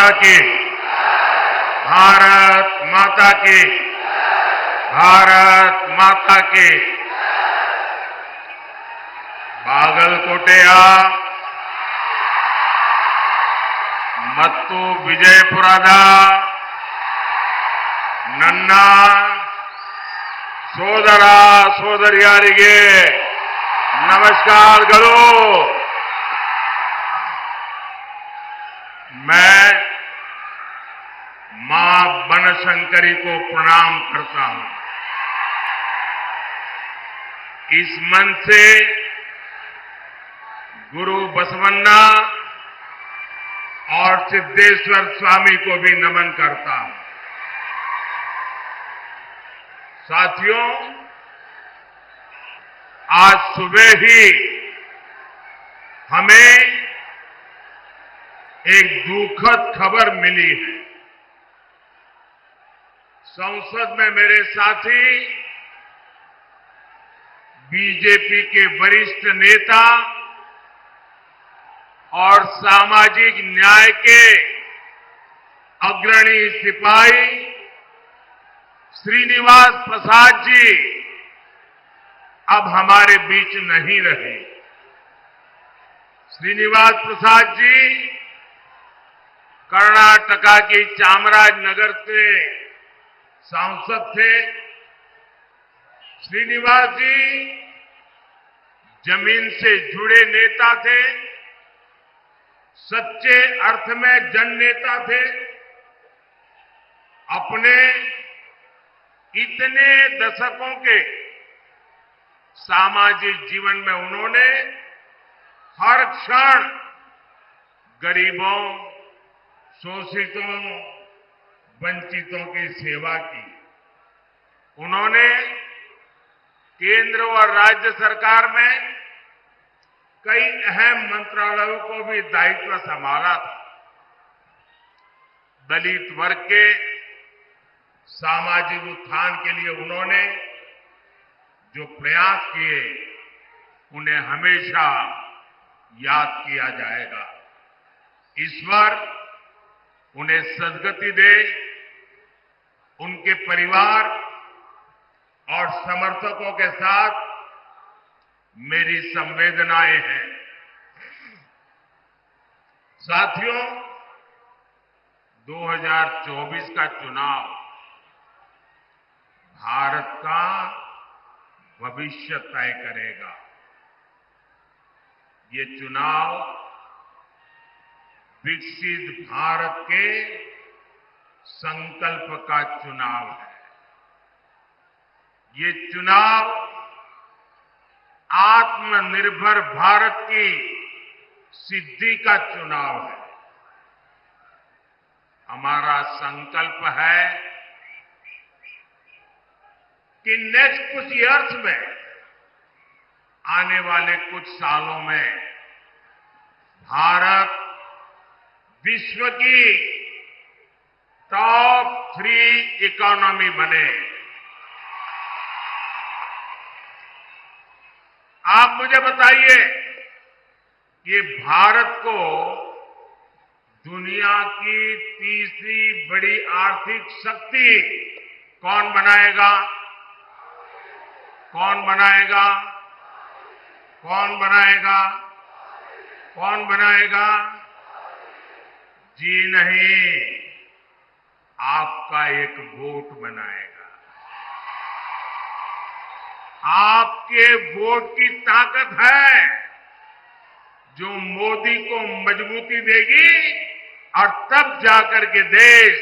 माता की, भारत माता की, भारत माता की। बागलकोटेया ಮತ್ತು ವಿಜಯಪುರದ ನನ್ನ ಸೋದರ ಸೋದರಿಯರಿಗೆ नमस्कारಗಳು। मैं मां बनशंकरी को प्रणाम करता हूं। इस मन से गुरु बसवन्ना और सिद्धेश्वर स्वामी को भी नमन करता हूं। साथियों, आज सुबह ही हमें एक दुखद खबर मिली है। संसद में मेरे साथी बीजेपी के वरिष्ठ नेता और सामाजिक न्याय के अग्रणी सिपाही श्रीनिवास प्रसाद जी अब हमारे बीच नहीं रहे। श्रीनिवास प्रसाद जी कर्नाटका के चामराजनगर से सांसद थे। श्रीनिवास जी जमीन से जुड़े नेता थे, सच्चे अर्थ में जननेता थे। अपने इतने दशकों के सामाजिक जीवन में उन्होंने हर क्षण गरीबों, शोषितों, वंचितों की सेवा की। उन्होंने केंद्र और राज्य सरकार में कई अहम मंत्रालयों को भी दायित्व संभाला था। दलित वर्ग के सामाजिक उत्थान के लिए उन्होंने जो प्रयास किए, उन्हें हमेशा याद किया जाएगा। ईश्वर उन्हें सद्गति दे। उनके परिवार और समर्थकों के साथ मेरी संवेदनाएं हैं। साथियों, 2024 का चुनाव भारत का भविष्य तय करेगा। ये चुनाव विकसित भारत के संकल्प का चुनाव है। ये चुनाव आत्मनिर्भर भारत की सिद्धि का चुनाव है। हमारा संकल्प है कि नेक्स्ट कुछ ईयर्स में, आने वाले कुछ सालों में भारत विश्व की टॉप 3 इकोनॉमी बने। आप मुझे बताइए, ये भारत को दुनिया की तीसरी बड़ी आर्थिक शक्ति कौन बनाएगा? कौन बनाएगा? कौन बनाएगा? कौन बनाएगा? जी नहीं, आपका एक वोट बनाएगा। आपके वोट की ताकत है जो मोदी को मजबूती देगी और तब जाकर के देश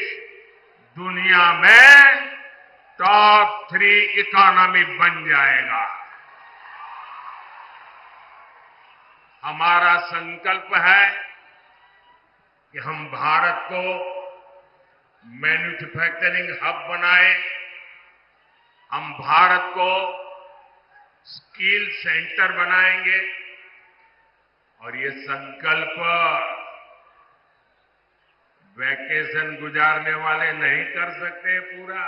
दुनिया में टॉप 3 इकोनॉमी बन जाएगा। हमारा संकल्प है कि हम भारत को मैन्युफैक्चरिंग हब बनाएं। हम भारत को स्किल सेंटर बनाएंगे और ये संकल्प वैकेशन गुजारने वाले नहीं कर सकते पूरा।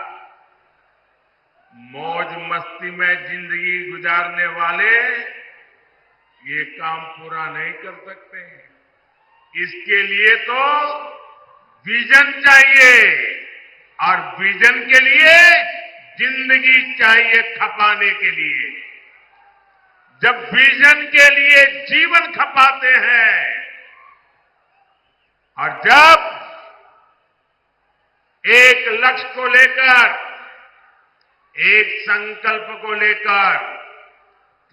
मौज मस्ती में जिंदगी गुजारने वाले ये काम पूरा नहीं कर सकते हैं। इसके लिए तो विजन चाहिए और विजन के लिए जिंदगी चाहिए खपाने के लिए। जब विजन के लिए जीवन खपाते हैं और जब एक लक्ष्य को लेकर, एक संकल्प को लेकर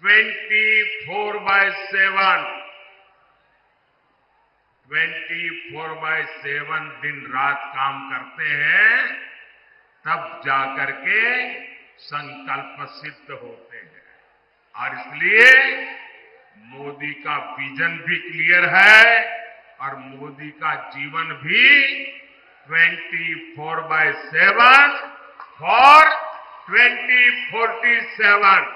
24/7 दिन रात काम करते हैं, तब जाकर के संकल्प सिद्ध होते हैं। और इसलिए मोदी का विजन भी क्लियर है और मोदी का जीवन भी 24/7 फॉर 2047।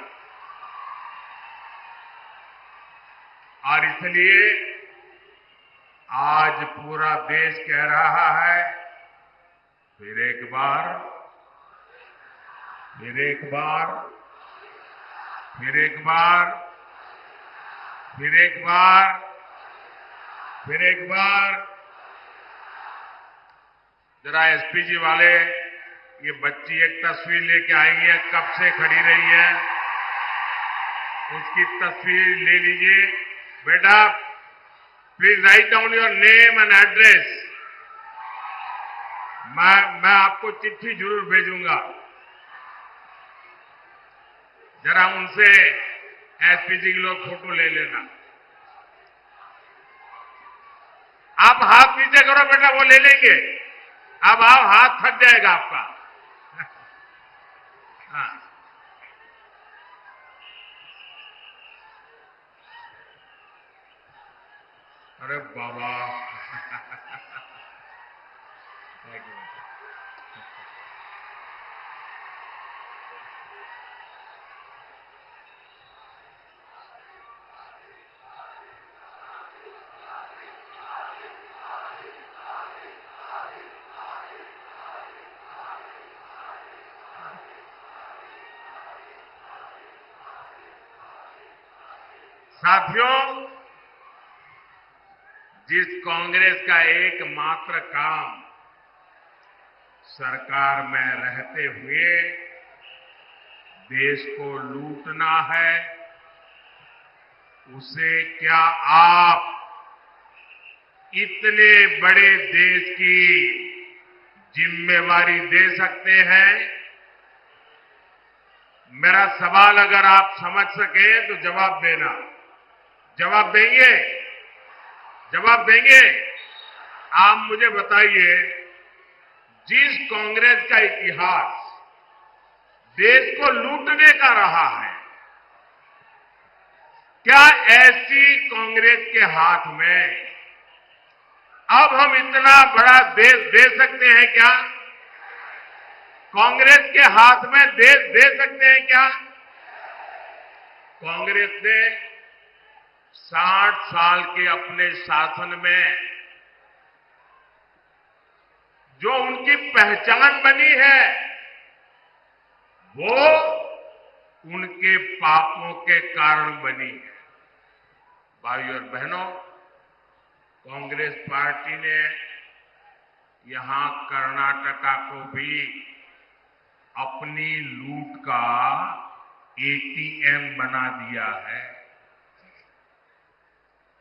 और इसलिए आज पूरा देश कह रहा है, फिर एक बार, फिर एक बार, फिर एक बार, फिर एक बार, फिर एक बार। जरा एसपीजी वाले, ये बच्ची एक तस्वीर लेके आई है, कब से खड़ी रही है, उसकी तस्वीर ले लीजिए। बेटा, please write down your name and address. मैं आपको चिट्ठी जरूर भेजूंगा। जरा उनसे एसपीजी के लोग फोटो ले लेना। आप हाथ नीचे करो बेटा, वो ले लेंगे। अब आप हाथ थक जाएगा आपका। हाँ, अरे बाबा। साथियों, जिस कांग्रेस का एकमात्र काम सरकार में रहते हुए देश को लूटना है, उसे क्या आप इतने बड़े देश की जिम्मेवारी दे सकते हैं? मेरा सवाल अगर आप समझ सके तो जवाब देना। जवाब देंगे? जवाब देंगे? आप मुझे बताइए, जिस कांग्रेस का इतिहास देश को लूटने का रहा है, क्या ऐसी कांग्रेस के हाथ में अब हम इतना बड़ा देश दे सकते हैं क्या? कांग्रेस के हाथ में देश दे सकते हैं क्या? कांग्रेस ने 60 साल के अपने शासन में जो उनकी पहचान बनी है, वो उनके पापों के कारण बनी है। भाइयों और बहनों, कांग्रेस पार्टी ने यहां कर्नाटका को भी अपनी लूट का एटीएम बना दिया है।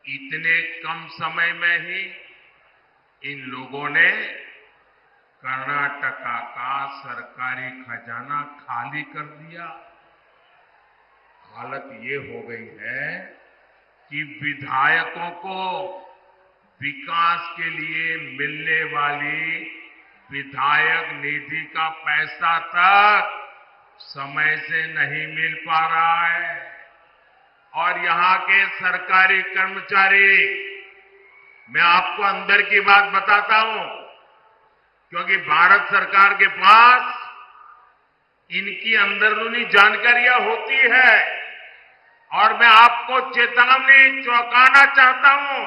इतने कम समय में ही इन लोगों ने कर्नाटका का सरकारी खजाना खाली कर दिया। हालत ये हो गई है कि विधायकों को विकास के लिए मिलने वाली विधायक निधि का पैसा तक समय से नहीं मिल पा रहा है। और यहां के सरकारी कर्मचारी, मैं आपको अंदर की बात बताता हूं, क्योंकि भारत सरकार के पास इनकी अंदरूनी जानकारियां होती है और मैं आपको चेतावनी चौंकाना चाहता हूं।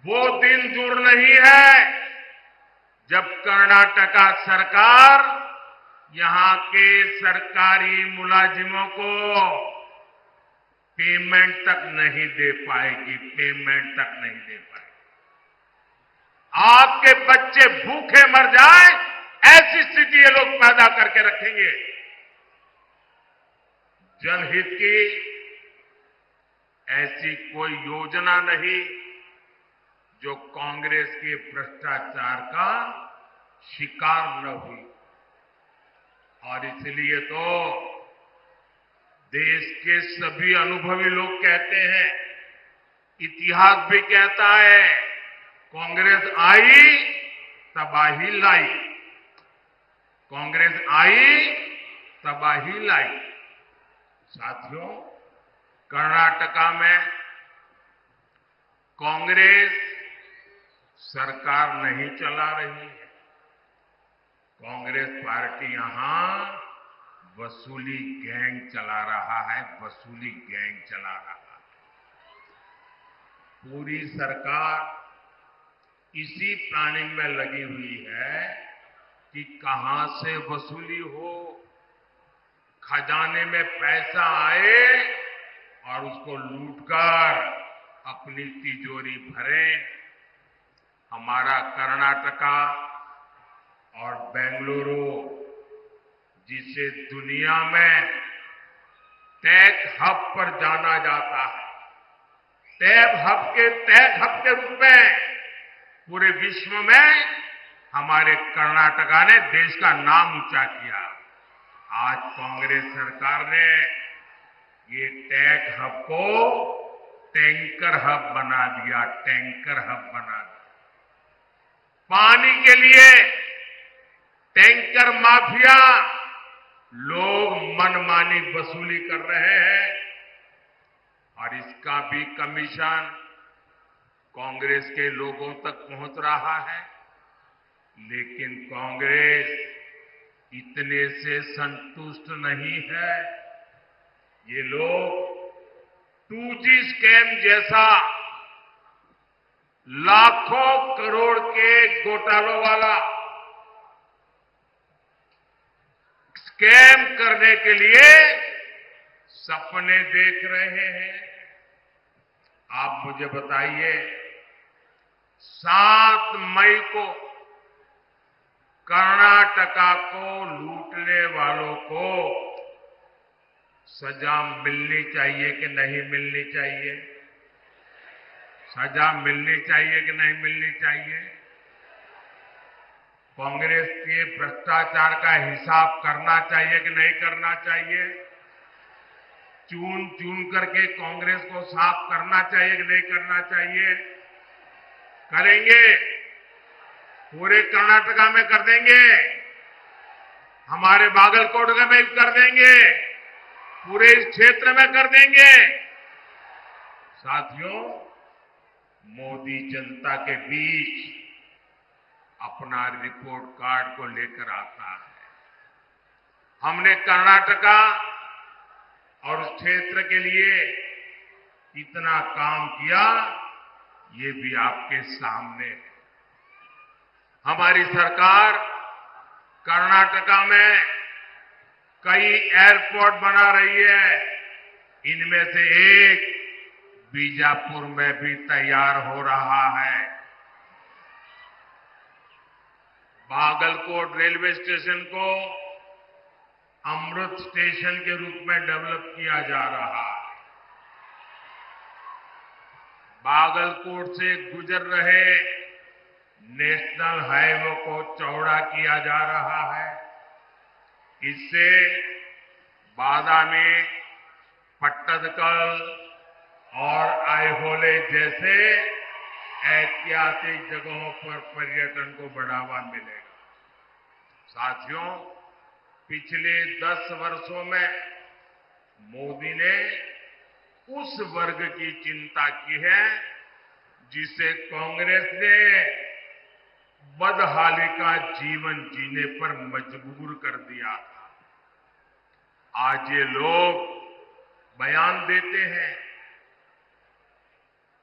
वो दिन दूर नहीं है जब कर्नाटका सरकार यहां के सरकारी मुलाजिमों को पेमेंट तक नहीं दे पाएगी, पेमेंट तक नहीं दे पाएगी। आपके बच्चे भूखे मर जाए ऐसी स्थिति ये लोग पैदा करके रखेंगे। जनहित की ऐसी कोई योजना नहीं जो कांग्रेस के भ्रष्टाचार का शिकार न हुई। और इसलिए तो देश के सभी अनुभवी लोग कहते हैं, इतिहास भी कहता है, कांग्रेस आई तबाही लाई, कांग्रेस आई तबाही लाई। साथियों, कर्नाटका में कांग्रेस सरकार नहीं चला रही है। कांग्रेस पार्टी यहां वसूली गैंग चला रहा है, वसूली गैंग चला रहा है। पूरी सरकार इसी प्लानिंग में लगी हुई है कि कहां से वसूली हो, खजाने में पैसा आए और उसको लूटकर अपनी तिजोरी भरें। हमारा कर्नाटका और बेंगलुरु, जिसे दुनिया में टेक हब पर जाना जाता है, टेक हब के रूप में पूरे विश्व में हमारे कर्नाटका ने देश का नाम ऊंचा किया। आज कांग्रेस सरकार ने ये टेक हब को टैंकर हब बना दिया, टैंकर हब बना दिया। पानी के लिए टैंकर माफिया लोग मनमानी वसूली कर रहे हैं और इसका भी कमीशन कांग्रेस के लोगों तक पहुंच रहा है। लेकिन कांग्रेस इतने से संतुष्ट नहीं है। ये लोग 2G स्कैम जैसा लाखों करोड़ के घोटालों वाला स्कैम करने के लिए सपने देख रहे हैं। आप मुझे बताइए, 7 मई को कर्नाटका को लूटने वालों को सजा मिलनी चाहिए कि नहीं मिलनी चाहिए? सजा मिलनी चाहिए कि नहीं मिलनी चाहिए? कांग्रेस के भ्रष्टाचार का हिसाब करना चाहिए कि नहीं करना चाहिए? चुन चुन करके कांग्रेस को साफ करना चाहिए कि नहीं करना चाहिए? करेंगे? पूरे कर्नाटका में कर देंगे, हमारे बागलकोट में कर देंगे, पूरे इस क्षेत्र में कर देंगे। साथियों, मोदी जनता के बीच अपना रिपोर्ट कार्ड को लेकर आता है। हमने कर्नाटका और उस क्षेत्र के लिए इतना काम किया, ये भी आपके सामने है। हमारी सरकार कर्नाटका में कई एयरपोर्ट बना रही है। इनमें से एक बीजापुर में भी तैयार हो रहा है। बागलकोट रेलवे स्टेशन को अमृत स्टेशन के रूप में डेवलप किया जा रहा है। बागलकोट से गुजर रहे नेशनल हाईवे को चौड़ा किया जा रहा है। इससे बादामी, पट्टदकल और आइहोले जैसे ऐतिहासिक जगहों पर पर्यटन को बढ़ावा मिलेगा। साथियों, पिछले 10 वर्षों में मोदी ने उस वर्ग की चिंता की है जिसे कांग्रेस ने बदहाली का जीवन जीने पर मजबूर कर दिया था। आज ये लोग बयान देते हैं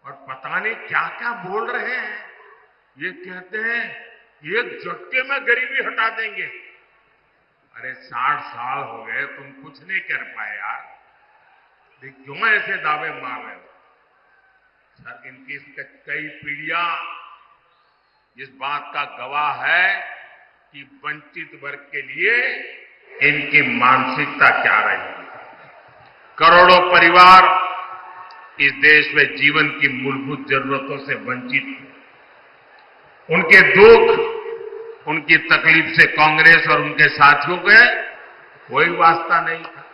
और पता नहीं क्या क्या बोल रहे हैं। ये कहते हैं एक झटके में गरीबी हटा देंगे। अरे 60 साल हो गए, तुम कुछ नहीं कर पाए यार, क्यों ऐसे दावे मार रहे हो? सर, इनकी कई पीढ़ियां इस बात का गवाह है कि वंचित वर्ग के लिए इनकी मानसिकता क्या रही है। करोड़ों परिवार इस देश में जीवन की मूलभूत जरूरतों से वंचित थे। उनके दुख, उनकी तकलीफ से कांग्रेस और उनके साथियों के कोई वास्ता नहीं था।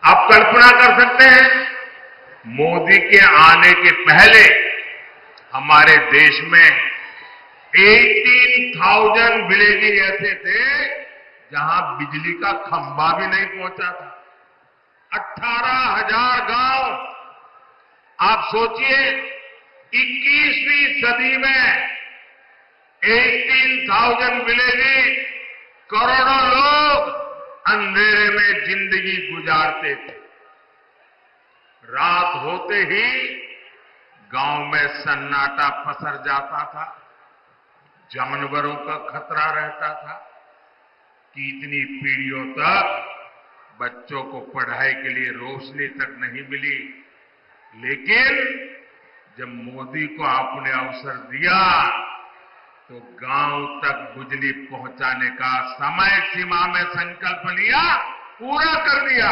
आप कल्पना कर सकते हैं, मोदी के आने के पहले हमारे देश में 18,000 विलेज ऐसे थे जहां बिजली का खंभा भी नहीं पहुंचा था। 18,000 गांव। आप सोचिए, 21वीं सदी में 18,000 विलेज, करोड़ों लोग अंधेरे में जिंदगी गुजारते थे। रात होते ही गांव में सन्नाटा पसर जाता था। जानवरों का खतरा रहता था कि इतनी पीढ़ियों तक बच्चों को पढ़ाई के लिए रोशनी तक नहीं मिली। लेकिन जब मोदी को आपने अवसर दिया तो गांव तक बिजली पहुंचाने का समय सीमा में संकल्प लिया, पूरा कर दिया।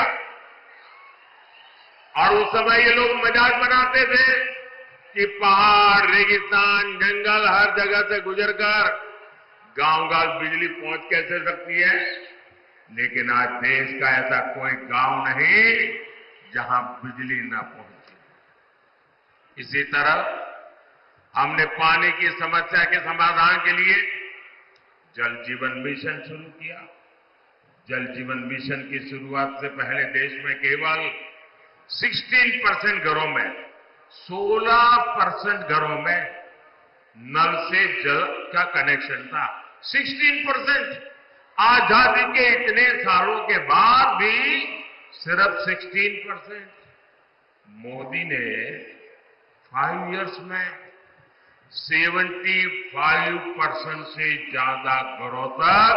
और उस समय ये लोग मजाक बनाते थे कि पहाड़, रेगिस्तान, जंगल हर जगह से गुजरकर गांव-गांव बिजली पहुंच कैसे सकती है। लेकिन आज देश का ऐसा कोई गांव नहीं जहां बिजली न पहुंचे। इसी तरह हमने पानी की समस्या के समाधान के लिए जल जीवन मिशन शुरू किया। जल जीवन मिशन की शुरुआत से पहले देश में केवल 16% घरों में, 16% घरों में नल से जल का कनेक्शन था। 16%। आजादी के इतने सालों के बाद भी सिर्फ 16%। मोदी ने 5 इयर्स में 75% से ज्यादा घरों तक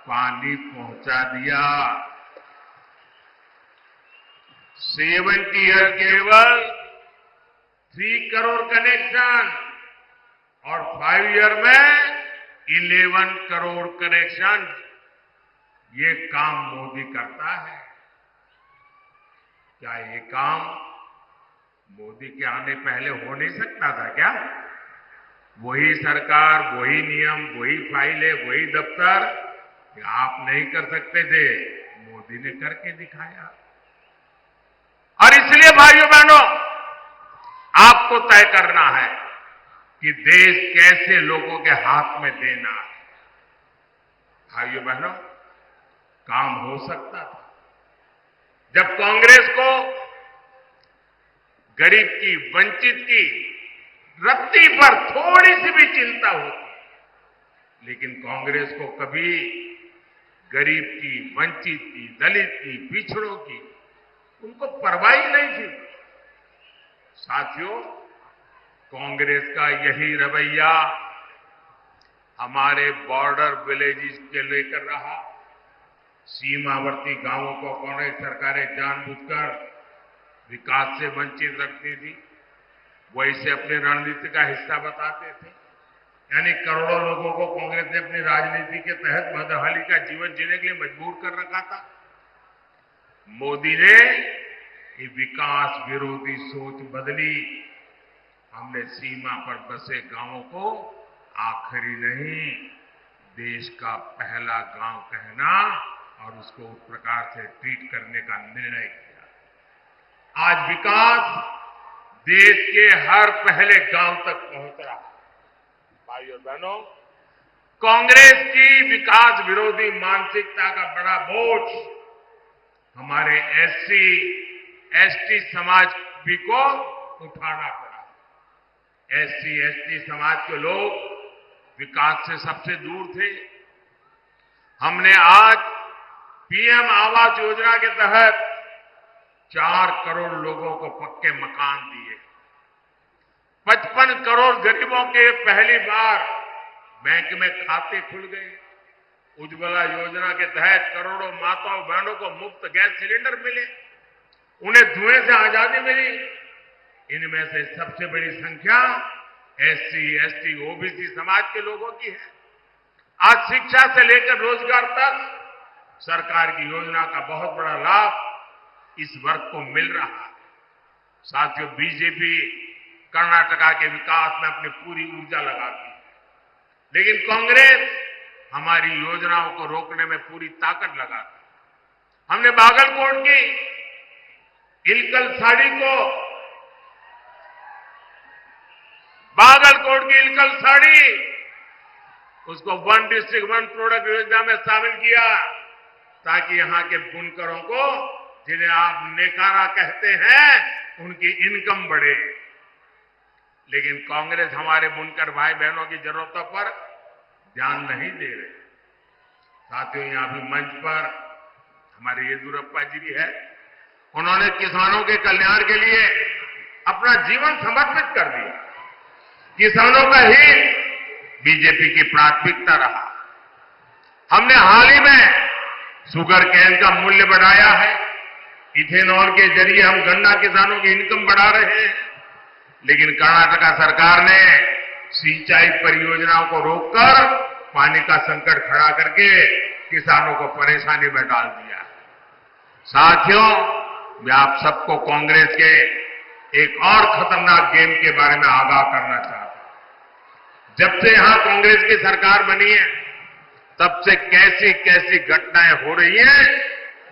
पानी पहुंचा दिया। 70 ईयर केवल 3 करोड़ कनेक्शन और 5 ईयर में 11 करोड़ कनेक्शन। ये काम मोदी करता है। क्या ये काम मोदी के आने पहले हो नहीं सकता था क्या? वही सरकार, वही नियम, वही फाइलें, वही दफ्तर, आप नहीं कर सकते थे, मोदी ने करके दिखाया। और इसलिए भाइयों बहनों, आपको तय करना है कि देश कैसे लोगों के हाथ में देना है। भाइयों बहनों, काम हो सकता था जब कांग्रेस को गरीब की, वंचित की रत्ती पर थोड़ी सी भी चिंता होती। लेकिन कांग्रेस को कभी गरीब की, वंचित की, दलित की, पिछड़ों की उनको परवाह ही नहीं थी। साथियों, कांग्रेस का यही रवैया हमारे बॉर्डर विलेजेस के लेकर रहा। सीमावर्ती गांवों को कांग्रेस सरकारें जानबूझकर विकास से वंचित रखती थी। वो इसे अपनी रणनीति का हिस्सा बताते थे। यानी करोड़ों लोगों को कांग्रेस ने अपनी राजनीति के तहत बदहाली का जीवन जीने के लिए मजबूर कर रखा था। मोदी ने ये विकास विरोधी सोच बदली। हमने सीमा पर बसे गांवों को आखिरी नहीं, देश का पहला गांव कहना और उसको उस प्रकार से ट्रीट करने का निर्णय किया। आज विकास देश के हर पहले गांव तक पहुंच रहा है। भाइयों बहनों, कांग्रेस की विकास विरोधी मानसिकता का बड़ा बोझ हमारे एससी, एसटी समाज भी को उठाना पड़ा। एससी, एसटी समाज के लोग विकास से सबसे दूर थे। हमने आज पीएम आवास योजना के तहत 4 करोड़ लोगों को पक्के मकान दिए। 55 करोड़ गरीबों के पहली बार बैंक में खाते खुल गए। उज्ज्वला योजना के तहत करोड़ों माताओं बहनों को मुफ्त गैस सिलेंडर मिले। उन्हें धुएं से आजादी मिली। इनमें से सबसे बड़ी संख्या एससी, एसटी, ओबीसी समाज के लोगों की है। आज शिक्षा से लेकर रोजगार तक सरकार की योजना का बहुत बड़ा लाभ इस वर्ग को मिल रहा है। साथियों, बीजेपी कर्नाटका के विकास में अपनी पूरी ऊर्जा लगाती है, लेकिन कांग्रेस हमारी योजनाओं को रोकने में पूरी ताकत लगाती है। हमने बागलकोट की इलकल साड़ी उसको वन डिस्ट्रिक्ट वन प्रोडक्ट योजना में शामिल किया, ताकि यहां के बुनकरों को, जिन्हें आप नेकारा कहते हैं, उनकी इनकम बढ़े। लेकिन कांग्रेस हमारे बुनकर भाई बहनों की जरूरतों पर ध्यान नहीं दे रहे। साथियों, यहां भी मंच पर हमारे येदियुरप्पा जी भी है। उन्होंने किसानों के कल्याण के लिए अपना जीवन समर्पित कर दिया। किसानों का हित बीजेपी की प्राथमिकता रहा। हमने हाल ही में शुगर केन का मूल्य बढ़ाया है। इथेनॉल के जरिए हम गन्ना किसानों की इनकम बढ़ा रहे हैं। लेकिन कर्नाटका सरकार ने सिंचाई परियोजनाओं को रोककर पानी का संकट खड़ा करके किसानों को परेशानी में डाल दिया। साथियों, मैं आप सबको कांग्रेस के एक और खतरनाक गेम के बारे में आगाह करना चाहता हूं। जब से यहां कांग्रेस की सरकार बनी है, तब से कैसी कैसी घटनाएं हो रही हैं,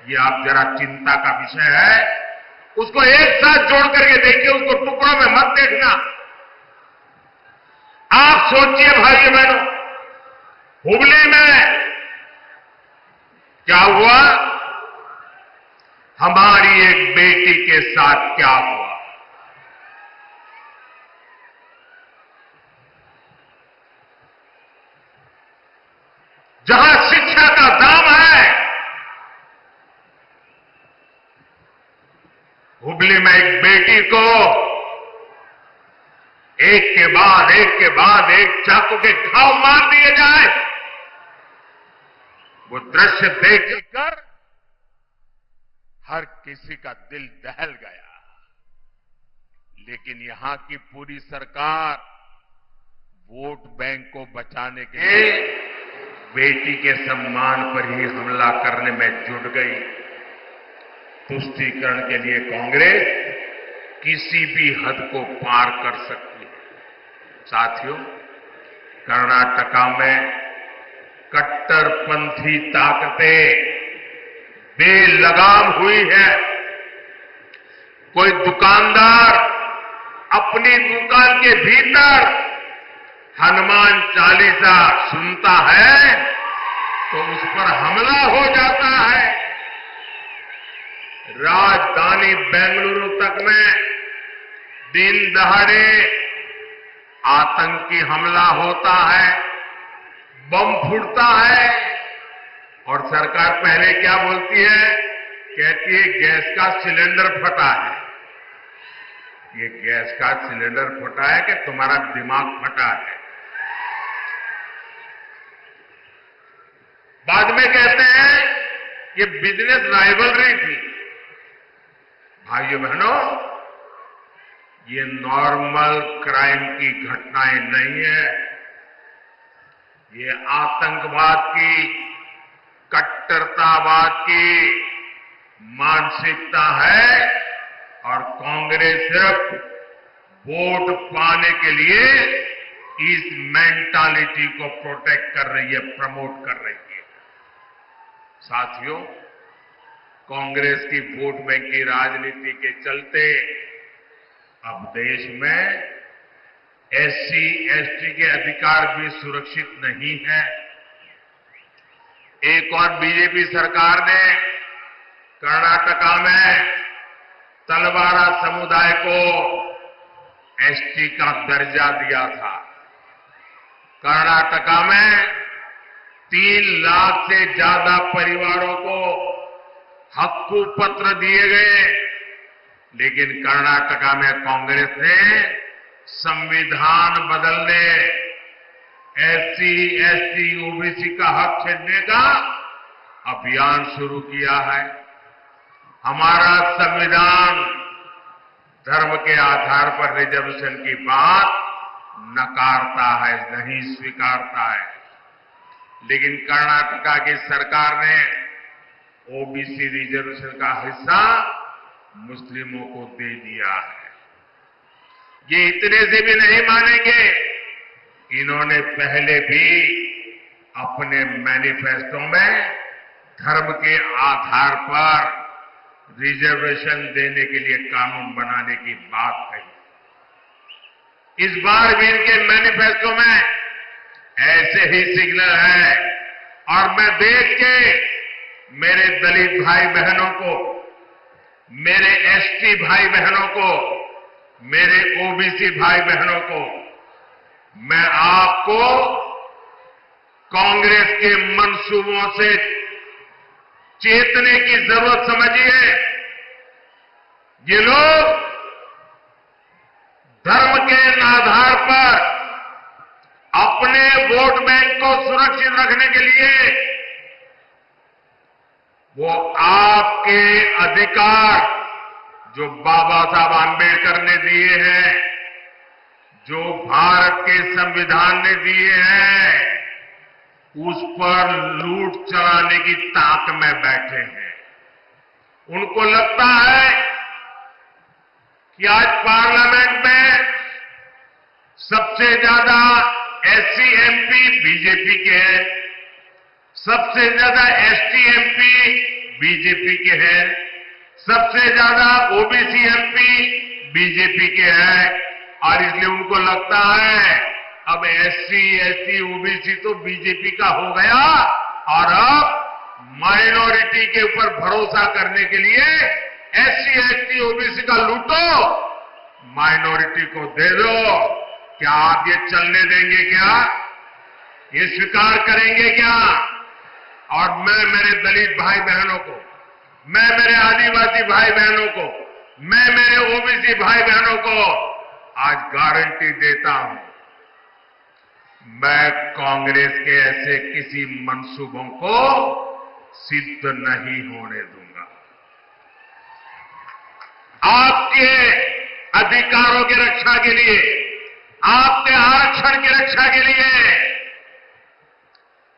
ये आप जरा चिंता का विषय है। उसको एक साथ जोड़ करके देखिए, उसको टुकड़ों में मत देखना। आप सोचिए भाइयों बहनों, हुबली में क्या हुआ, हमारी एक बेटी के साथ क्या हुआ। जहां शिक्षा का दाम है, हुबली में एक बेटी को एक के बाद एक चाकू के घाव मार दिए जाए, वो दृश्य देखकर हर किसी का दिल दहल गया। लेकिन यहां की पूरी सरकार वोट बैंक को बचाने के लिए बेटी के सम्मान पर ही हमला करने में जुट गई। तुष्टीकरण के लिए कांग्रेस किसी भी हद को पार कर सकती है। साथियों, कर्नाटका में कट्टरपंथी ताकतें बेलगाम हुई है। कोई दुकानदार अपनी दुकान के भीतर हनुमान चालीसा सुनता है तो उस पर हमला हो जाता है। राजधानी बेंगलुरु तक में दिन दहाड़े आतंकी हमला होता है, बम फूटता है, और सरकार पहले क्या बोलती है, कहती है गैस का सिलेंडर फटा है। ये गैस का सिलेंडर फटा है कि तुम्हारा दिमाग फटा है। बाद में कहते हैं ये बिजनेस राइवलरी थी। भाइयों बहनों, ये नॉर्मल क्राइम की घटनाएं नहीं है। ये आतंकवाद की, कट्टरतावाद की मानसिकता है, और कांग्रेस सिर्फ वोट पाने के लिए इस मेंटालिटी को प्रोटेक्ट कर रही है, प्रमोट कर रही है। साथियों, कांग्रेस की वोट बैंक की राजनीति के चलते अब देश में एससी, एसटी के अधिकार भी सुरक्षित नहीं है। एक और बीजेपी सरकार ने कर्नाटका में तलवारा समुदाय को एसटी का दर्जा दिया था। कर्नाटका में 3 लाख से ज्यादा परिवारों को हक्कू पत्र दिए गए, लेकिन कर्नाटका में कांग्रेस ने संविधान बदलने, एससी, एसटी, ओबीसी का हक छीनने का अभियान शुरू किया है। हमारा संविधान धर्म के आधार पर रिजर्वेशन की बात नकारता है, नहीं स्वीकारता है। लेकिन कर्नाटका की सरकार ने ओबीसी रिजर्वेशन का हिस्सा मुस्लिमों को दे दिया है। ये इतने से भी नहीं मानेंगे, इन्होंने पहले भी अपने मैनिफेस्टो में धर्म के आधार पर रिजर्वेशन देने के लिए कानून बनाने की बात कही। इस बार भी इनके मैनिफेस्टो में ऐसे ही सिग्नल है और मैं देख के मेरे दलित भाई बहनों को, मेरे एसटी भाई बहनों को, मेरे ओबीसी भाई बहनों को, मैं आपको कांग्रेस के मंसूबों से चेतने की जरूरत समझिए। ये लोग धर्म के आधार पर अपने वोट बैंक को सुरक्षित रखने के लिए वो आपके अधिकार जो बाबा साहब आंबेडकर ने दिए हैं, जो भारत के संविधान ने दिए हैं, उस पर लूट चलाने की ताक में बैठे हैं। उनको लगता है कि आज पार्लियामेंट में सबसे ज्यादा एससी एमपी बीजेपी के हैं, सबसे ज्यादा एसटी एमपी बीजेपी के हैं, सबसे ज्यादा ओबीसी एमपी बीजेपी के हैं और इसलिए उनको लगता है अब एससी एसटी ओबीसी तो बीजेपी का हो गया और अब माइनॉरिटी के ऊपर भरोसा करने के लिए एससी एसटी ओबीसी का लूटो, माइनॉरिटी को दे दो। क्या आप ये चलने देंगे? क्या ये स्वीकार करेंगे क्या? और मैं मेरे दलित भाई बहनों को, मैं मेरे आदिवासी भाई बहनों को, मैं मेरे ओबीसी भाई बहनों को आज गारंटी देता हूं, मैं कांग्रेस के ऐसे किसी मंसूबों को सिद्ध नहीं होने दूंगा। आपके अधिकारों की रक्षा के लिए, आपके आरक्षण की रक्षा के लिए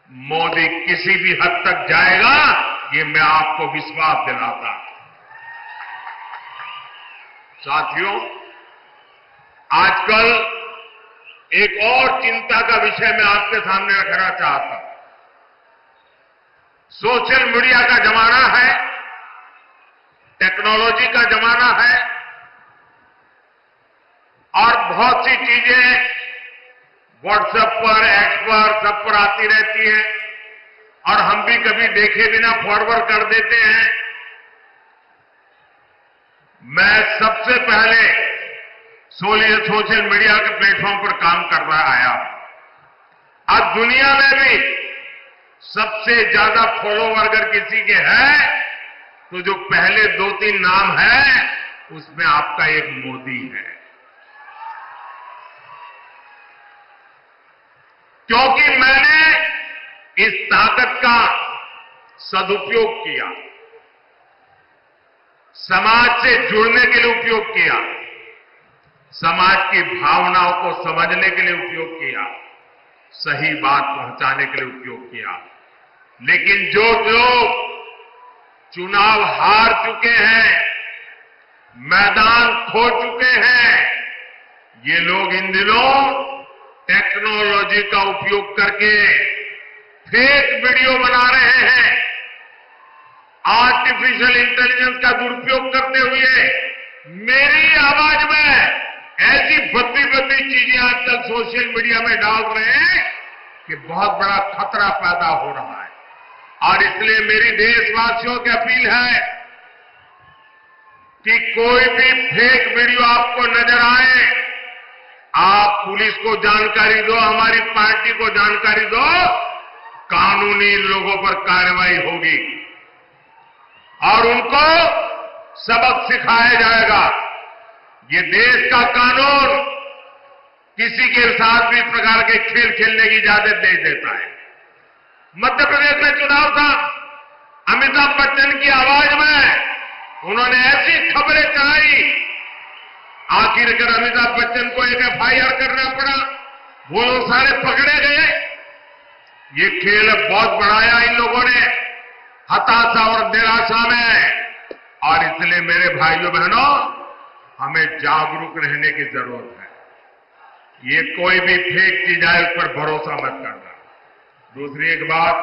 मोदी किसी भी हद तक जाएगा, ये मैं आपको विश्वास दिलाता हूं। साथियों, आजकल एक और चिंता का विषय मैं आपके सामने रखना चाहता हूं। सोशल मीडिया का जमाना है, टेक्नोलॉजी का जमाना है और बहुत सी चीजें व्हाट्सएप पर, एक्स पर, सब पर आती रहती हैं और हम भी कभी देखे बिना फॉरवर्ड कर देते हैं। मैं सबसे पहले सोशल मीडिया के प्लेटफॉर्म पर काम कर रहा आया। आज दुनिया में भी सबसे ज्यादा फॉलोवर अगर किसी के हैं तो जो पहले 2-3 नाम है उसमें आपका एक मोदी है, क्योंकि मैंने इस ताकत का सदुपयोग किया, समाज से जुड़ने के लिए उपयोग किया, समाज की भावनाओं को समझने के लिए उपयोग किया, सही बात पहुंचाने के लिए उपयोग किया। लेकिन जो लोग चुनाव हार चुके हैं, मैदान खो चुके हैं, ये लोग इन दिनों टेक्नोलॉजी का उपयोग करके फेक वीडियो बना रहे हैं, आर्टिफिशियल इंटेलिजेंस का दुरुपयोग करते हुए मेरी आवाज में ऐसी भद्दी चीजें आजकल सोशल मीडिया में डाल रहे हैं कि बहुत बड़ा खतरा पैदा हो रहा है। और इसलिए मेरी देशवासियों की अपील है कि कोई भी फेक वीडियो आपको नजर आए, आप पुलिस को जानकारी दो, हमारी पार्टी को जानकारी दो, कानूनी लोगों पर कार्रवाई होगी और उनको सबक सिखाया जाएगा। ये देश का कानून किसी के साथ भी प्रकार के खेल खेलने की इजाजत नहीं देता है। मध्य प्रदेश में चुनाव था, अमिताभ बच्चन की आवाज में उन्होंने ऐसी खबरें चलाई आखिरकार अमिताभ बच्चन को एक FIR करना पड़ा, वो लोग सारे पकड़े गए। ये खेल बहुत बढ़ाया इन लोगों ने हताशा और निराशा में, और इसलिए मेरे भाइयों बहनों, हमें जागरूक रहने की जरूरत है। ये कोई भी फेक चीज है, उस पर भरोसा मत करना। दूसरी एक बात,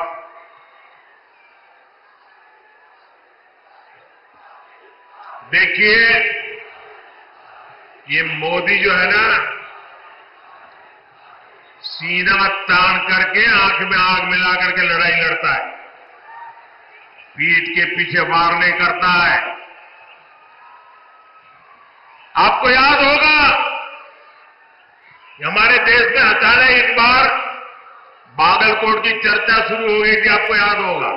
देखिए ये मोदी जो है ना, सीना तान करके आंख में आग मिला करके लड़ाई लड़ता है, पीठ के पीछे वार नहीं करता है। आपको याद होगा कि हमारे देश में अचानक एक बार बागलकोट की चर्चा शुरू हो गई थी, आपको याद होगा।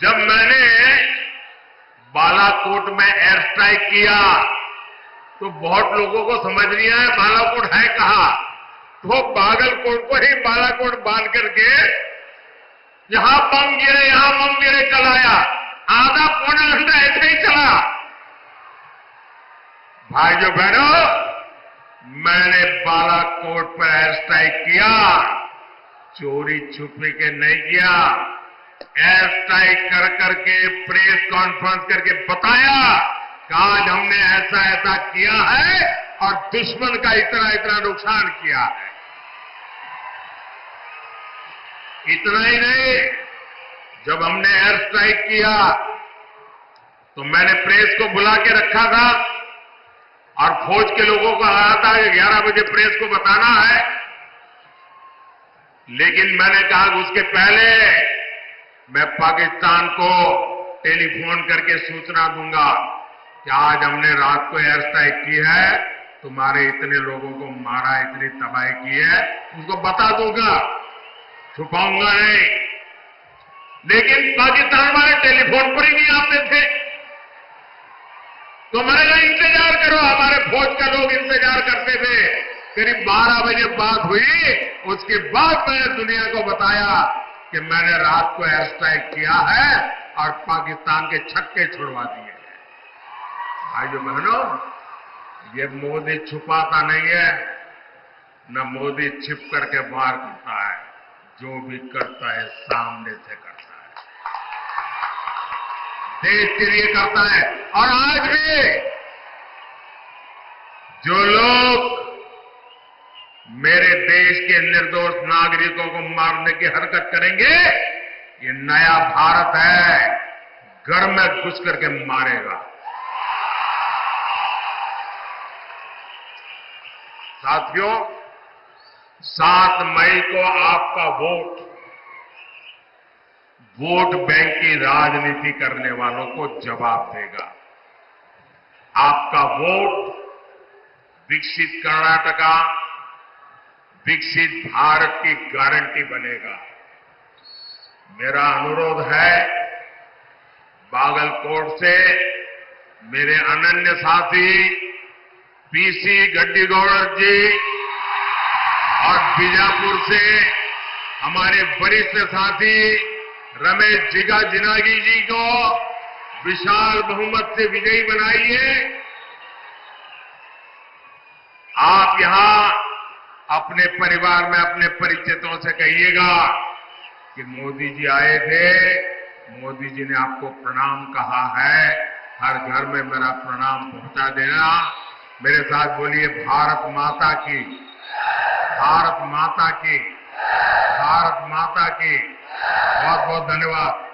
जब मैंने बालाकोट में एयर स्ट्राइक किया तो बहुत लोगों को समझ नहीं आया बालाकोट है कहां, तो बागलकोट को ही बालाकोट बांध करके यहां बम गिरे चलाया, आधा पौना घंटा ऐसे ही चला। भाइयों बहनों, मैंने बालाकोट पर एयर स्ट्राइक किया, चोरी छुपे के नहीं किया, एयर स्ट्राइक कर करके प्रेस कॉन्फ्रेंस करके बताया कि आज हमने ऐसा ऐसा किया है और दुश्मन का इतना इतना नुकसान किया है। इतना ही नहीं, जब हमने एयर स्ट्राइक किया तो मैंने प्रेस को बुला के रखा था और फौज के लोगों को कहा था कि 11 बजे प्रेस को बताना है, लेकिन मैंने कहा कि उसके पहले मैं पाकिस्तान को टेलीफोन करके सूचना दूंगा कि आज हमने रात को एयर स्ट्राइक की है, तुम्हारे इतने लोगों को मारा, इतनी तबाही की है, उसको बता दूंगा, छुपाऊंगा नहीं। लेकिन पाकिस्तान वाले टेलीफोन पर ही नहीं आते थे, तो मैंने कहा इंतजार करो, हमारे फौज के लोग इंतजार करते थे। करीब 12 बजे बात हुई, उसके बाद मैंने दुनिया को बताया कि मैंने रात को एयर स्ट्राइक किया है और पाकिस्तान के छक्के छुड़वा दिए हैं। भाइयों बहनों, ये मोदी छुपाता नहीं है, न मोदी छिप करके वार करता है, जो भी करता है सामने से करता है, देश के लिए करता है। और आज भी जो लोग मेरे देश के निर्दोष नागरिकों को मारने की हरकत करेंगे, ये नया भारत है, घर में घुस करके मारेगा। साथियों, 7 मई को आपका वोट बैंक की राजनीति करने वालों को जवाब देगा। आपका वोट विकसित कर्नाटका, विकसित भारत की गारंटी बनेगा। मेरा अनुरोध है, बागलकोट से मेरे अनन्य साथी PC गड्डीगौड़ जी और बीजापुर से हमारे वरिष्ठ साथी रमेश जिनागी जी को विशाल बहुमत से विजयी बनाइए। आप यहां अपने परिवार में अपने परिचितों से कहिएगा कि मोदी जी आए थे, मोदी जी ने आपको प्रणाम कहा है, हर घर में मेरा प्रणाम पहुंचा देना। मेरे साथ बोलिए, भारत माता की, भारत माता की, भारत माता की। बहुत बहुत धन्यवाद।